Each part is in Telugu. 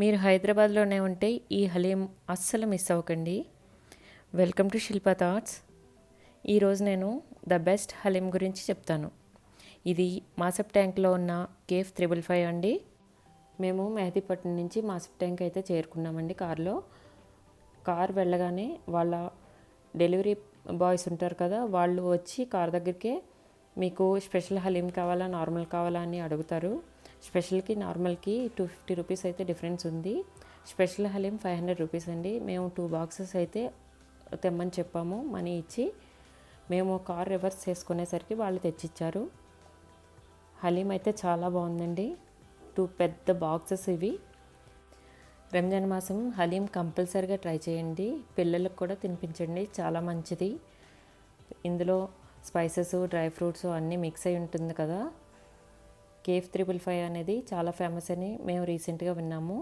మీరు హైదరాబాద్లోనే ఉంటే ఈ హలీం అస్సలు మిస్ అవ్వకండి. Welcome to Shilpa thoughts. ఈరోజు నేను ద బెస్ట్ హలీం గురించి చెప్తాను. ఇది మాసబ్ ట్యాంక్లో ఉన్న CF32+8V6 అండి. మేము మెహదీపట్నం నుంచి మాసబ్ ట్యాంక్ అయితే చేరుకున్నామండి కారులో. కార్ వెళ్ళగానే వాళ్ళ డెలివరీ బాయ్స్ ఉంటారు కదా, వాళ్ళు వచ్చి కార్ దగ్గరికే మీకు స్పెషల్ హలీం కావాలా నార్మల్ కావాలా అని అడుగుతారు. స్పెషల్కి నార్మల్కి 250 రూపీస్ అయితే డిఫరెన్స్ ఉంది. స్పెషల్ హలీం 500 రూపీస్ అండి. మేము 2 బాక్సెస్ అయితే తెమ్మని చెప్పాము మనీ ఇచ్చి. మేము కార్ రివర్స్ చేసుకునేసరికి వాళ్ళు తెచ్చిచ్చారు. హలీం అయితే చాలా బాగుందండి. 2 పెద్ద బాక్సెస్ ఇవి. రంజాన్ మాసం హలీం కంపల్సరీగా ట్రై చేయండి. పిల్లలకు కూడా తినిపించండి, చాలా మంచిది. ఇందులో స్పైసెస్ డ్రై ఫ్రూట్స్ అన్నీ మిక్స్ అయి ఉంటుంది కదా. CF32+8 అనేది చాలా ఫేమస్ అని మేము రీసెంట్గా విన్నాము.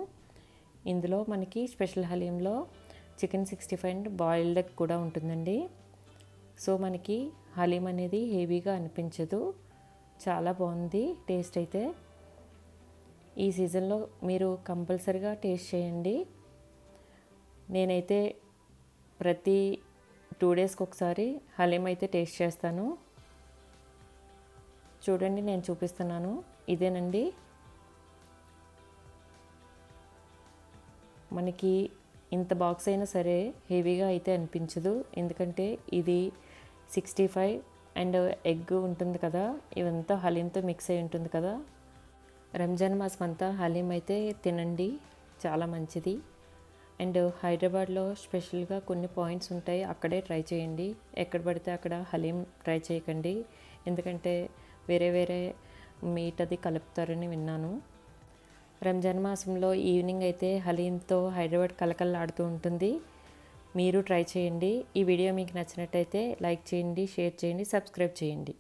ఇందులో మనకి స్పెషల్ హలీంలో చికెన్ 65 అండ్ బాయిల్డ్ ఎగ్ కూడా ఉంటుందండి. సో మనకి హలీం అనేది హెవీగా అనిపించదు, చాలా బాగుంది టేస్ట్ అయితే. ఈ సీజన్లో మీరు కంపల్సరీగా టేస్ట్ చేయండి. నేనైతే ప్రతి 2 డేస్కి ఒకసారి హలీం అయితే టేస్ట్ చేస్తాను. చూడండి, నేను చూపిస్తున్నాను. ఇదేనండి, మనకి ఇంత బాక్స్ అయినా సరే హెవీగా అయితే అనిపించదు. ఎందుకంటే ఇది 65 అండ్ ఎగ్ ఉంటుంది కదా, ఇవంతా హలీంతో మిక్స్ అయి ఉంటుంది కదా. రంజాన్ మాసం అంతా హలీం అయితే తినండి, చాలా మంచిది. అండ్ హైదరాబాద్లో స్పెషల్గా కొన్ని పాయింట్స్ ఉంటాయి, అక్కడే ట్రై చేయండి. ఎక్కడ పడితే అక్కడ హలీం ట్రై చేయకండి, ఎందుకంటే వేరే వేరే మీట్ అది కలుపుతారని విన్నాను. రంజాన్ మాసంలో ఈవినింగ్ అయితే హలీంతో హైదరాబాద్ కలకల్లాడుతూ ఉంటుంది. మీరు ట్రై చేయండి. ఈ వీడియో మీకు నచ్చినట్టయితే లైక్ చేయండి, షేర్ చేయండి, సబ్స్క్రైబ్ చేయండి.